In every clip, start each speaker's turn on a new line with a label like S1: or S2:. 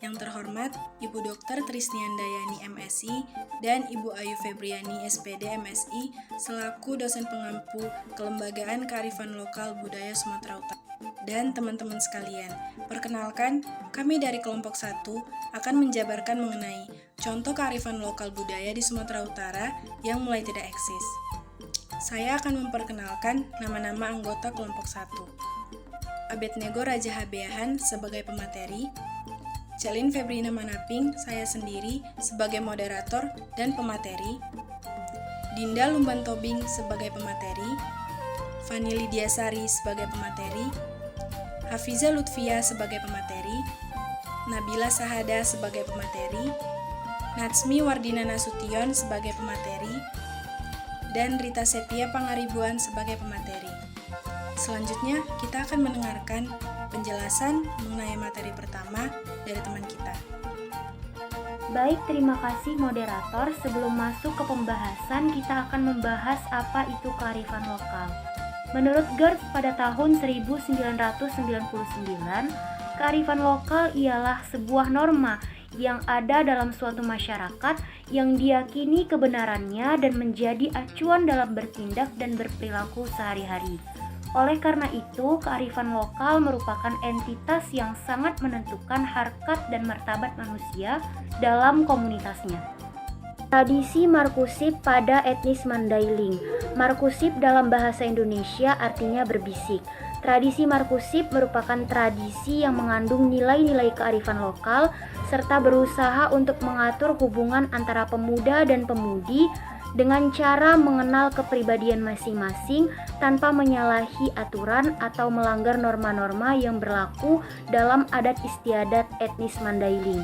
S1: Yang terhormat Ibu Dr. Trisniandayani MSI dan Ibu Ayu Febriani SPD MSI selaku dosen pengampu Kelembagaan Kearifan Lokal Budaya Sumatera Utara. Dan teman-teman sekalian, perkenalkan, kami dari kelompok 1 akan menjabarkan mengenai contoh kearifan lokal budaya di Sumatera Utara yang mulai tidak eksis. Saya akan memperkenalkan nama-nama anggota kelompok 1. Abednego Raja Habeahan sebagai pemateri, Celin Febrina Manaping, saya sendiri sebagai moderator dan pemateri, Dinda Lumban Tobing sebagai pemateri, Fani Lydia Sari sebagai pemateri, Hafiza Lutfia sebagai pemateri, Nabila Sahada sebagai pemateri, Natsmi Wardina Nasution sebagai pemateri, dan Rita Setia Pangaribuan sebagai pemateri. Selanjutnya, kita akan mendengarkan penjelasan mengenai materi pertama dari teman kita.
S2: Baik, terima kasih moderator. Sebelum masuk ke pembahasan, kita akan membahas apa itu kearifan lokal. Menurut Gertz pada tahun 1999, kearifan lokal ialah sebuah norma yang ada dalam suatu masyarakat yang diyakini kebenarannya dan menjadi acuan dalam bertindak dan berperilaku sehari-hari. Oleh karena itu, kearifan lokal merupakan entitas yang sangat menentukan harkat dan martabat manusia dalam komunitasnya. Tradisi Markusip pada etnis Mandailing. Markusip dalam bahasa Indonesia artinya berbisik. Tradisi Markusip merupakan tradisi yang mengandung nilai-nilai kearifan lokal serta berusaha untuk mengatur hubungan antara pemuda dan pemudi dengan cara mengenal kepribadian masing-masing tanpa menyalahi aturan atau melanggar norma-norma yang berlaku dalam adat istiadat etnis Mandailing.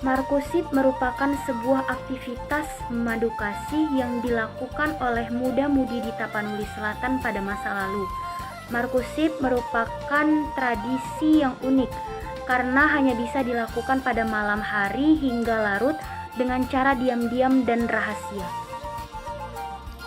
S2: Markusip merupakan sebuah aktivitas memadu kasih yang dilakukan oleh muda-mudi di Tapanuli Selatan pada masa lalu. Markusip merupakan tradisi yang unik karena hanya bisa dilakukan pada malam hari hingga larut dengan cara diam-diam dan rahasia.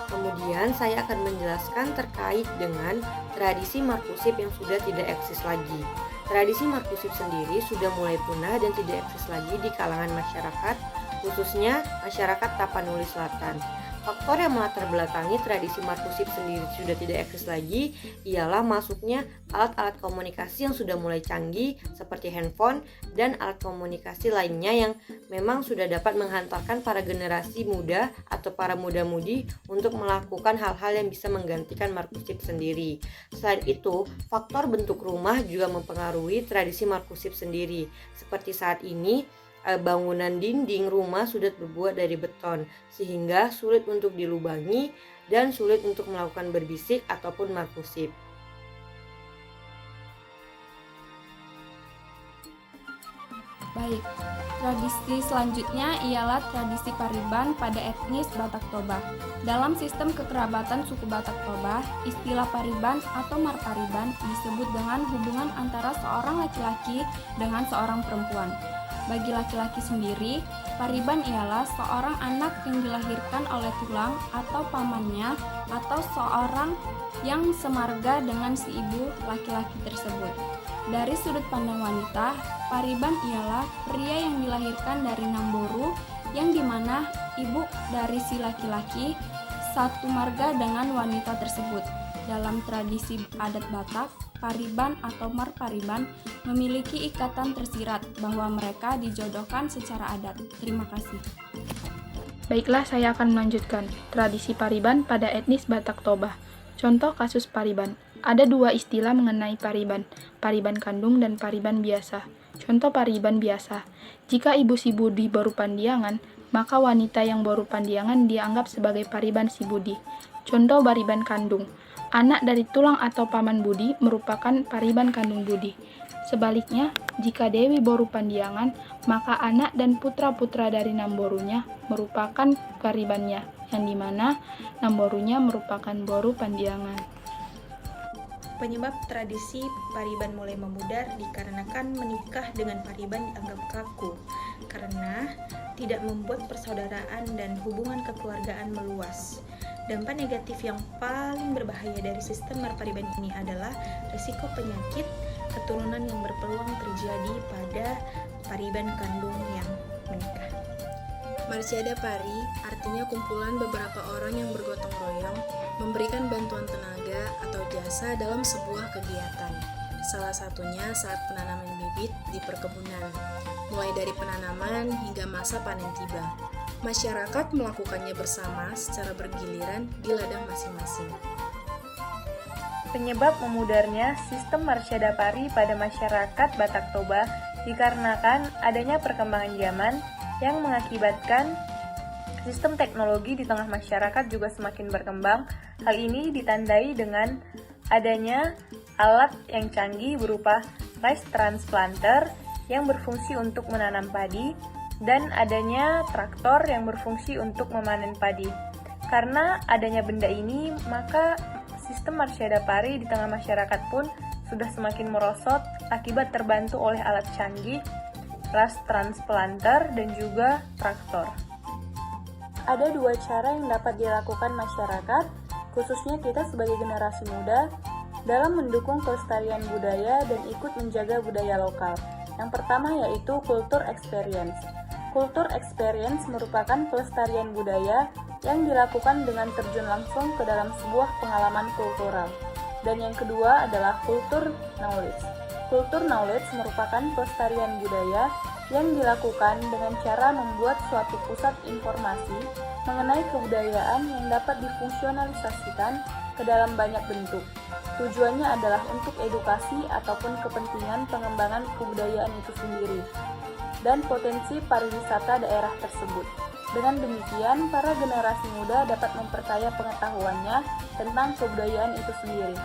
S3: Kemudian saya akan menjelaskan terkait dengan tradisi Markusip yang sudah tidak eksis lagi. Tradisi Markusip sendiri sudah mulai punah dan tidak eksis lagi di kalangan masyarakat, khususnya masyarakat Tapanuli Selatan. Faktor yang melatar belakangi tradisi Markusip sendiri sudah tidak eksis lagi ialah masuknya alat-alat komunikasi yang sudah mulai canggih seperti handphone dan alat komunikasi lainnya yang memang sudah dapat menghantarkan para generasi muda atau para muda-mudi untuk melakukan hal-hal yang bisa menggantikan Markusip sendiri. Selain itu, faktor bentuk rumah juga mempengaruhi tradisi Markusip sendiri. Seperti saat ini, bangunan dinding rumah sudah terbuat dari beton sehingga sulit untuk dilubangi dan sulit untuk melakukan berbisik ataupun markusip.
S4: Baik, tradisi selanjutnya ialah tradisi Pariban pada etnis Batak Toba. Dalam sistem kekerabatan suku Batak Toba, istilah Pariban atau Marpariban disebut dengan hubungan antara seorang laki-laki dengan seorang perempuan. Bagi laki-laki sendiri, Pariban ialah seorang anak yang dilahirkan oleh tulang atau pamannya atau seorang yang semarga dengan si ibu laki-laki tersebut. Dari sudut pandang wanita, Pariban ialah pria yang dilahirkan dari Namboru yang dimana ibu dari si laki-laki satu marga dengan wanita tersebut. Dalam tradisi adat Batak, Pariban atau Marpariban memiliki ikatan tersirat bahwa mereka dijodohkan secara adat. Terima kasih.
S5: Baiklah, saya akan melanjutkan tradisi Pariban pada etnis Batak Toba. Contoh kasus Pariban. Ada dua istilah mengenai Pariban, Pariban kandung dan Pariban biasa. Contoh Pariban biasa. Jika ibu si Budi baru pandiangan, maka wanita yang baru pandiangan dianggap sebagai Pariban si Budi. Contoh Pariban kandung. Anak dari tulang atau paman Budi merupakan Pariban kandung Budi. Sebaliknya, jika Dewi baru pandiangan, maka anak dan putra-putra dari Namborunya merupakan Paribannya, yang dimana Namborunya merupakan boru pandiangan.
S1: Penyebab tradisi Pariban mulai memudar dikarenakan menikah dengan Pariban dianggap kaku karena tidak membuat persaudaraan dan hubungan kekeluargaan meluas. Dampak negatif yang paling berbahaya dari sistem Marpariban ini adalah risiko penyakit keturunan yang berpeluang terjadi pada
S6: Pariban Kandung yang menikah.
S1: Marsyada Pari artinya kumpulan beberapa orang yang bergotong royong memberikan bantuan tenaga atau jasa dalam sebuah kegiatan. Salah satunya saat penanaman bibit di perkebunan, mulai dari penanaman hingga masa panen tiba. Masyarakat melakukannya bersama secara bergiliran di ladang masing-masing.
S7: Penyebab memudarnya sistem Marsyada Pari pada masyarakat Batak Toba dikarenakan adanya perkembangan zaman yang mengakibatkan sistem teknologi di tengah masyarakat juga semakin berkembang. Hal ini ditandai dengan adanya alat yang canggih berupa rice transplanter yang berfungsi untuk menanam padi dan adanya traktor yang berfungsi untuk memanen padi. Karena adanya benda ini, maka sistem Marsyada Pari di tengah masyarakat pun sudah semakin merosot akibat terbantu oleh alat canggih, rice transplanter, dan juga traktor. Ada dua cara yang dapat dilakukan masyarakat, khususnya kita sebagai generasi muda, dalam mendukung kelestarian budaya dan ikut menjaga budaya lokal. Yang pertama yaitu kultur experience. Kultur experience merupakan pelestarian budaya yang dilakukan dengan terjun langsung ke dalam sebuah pengalaman kultural. Dan yang kedua adalah kultur knowledge. Kultur knowledge merupakan pelestarian budaya yang dilakukan dengan cara membuat suatu pusat informasi mengenai kebudayaan yang dapat difungsionalisasikan ke dalam banyak bentuk. Tujuannya adalah untuk edukasi ataupun kepentingan pengembangan kebudayaan itu sendiri dan potensi pariwisata daerah tersebut. Dengan demikian, para generasi muda dapat memperkaya pengetahuannya tentang kebudayaan itu sendiri.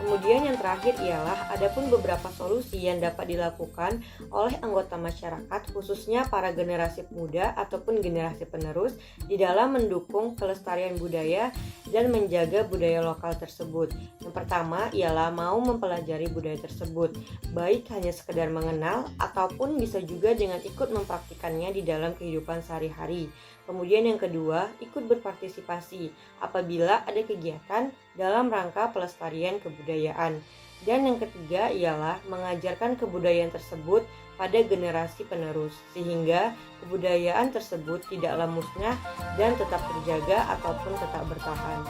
S3: Kemudian yang terakhir ialah adapun beberapa solusi yang dapat dilakukan oleh anggota masyarakat khususnya para generasi muda ataupun generasi penerus di dalam mendukung kelestarian budaya dan menjaga budaya lokal tersebut. Yang pertama ialah mau mempelajari budaya tersebut, baik hanya sekedar mengenal ataupun bisa juga dengan ikut mempraktikannya di dalam kehidupan sehari-hari. Kemudian yang kedua, ikut berpartisipasi apabila ada kegiatan dalam rangka pelestarian kebudayaan. Dan yang ketiga ialah mengajarkan kebudayaan tersebut pada generasi penerus, sehingga kebudayaan tersebut tidaklah musnah dan tetap terjaga ataupun tetap bertahan.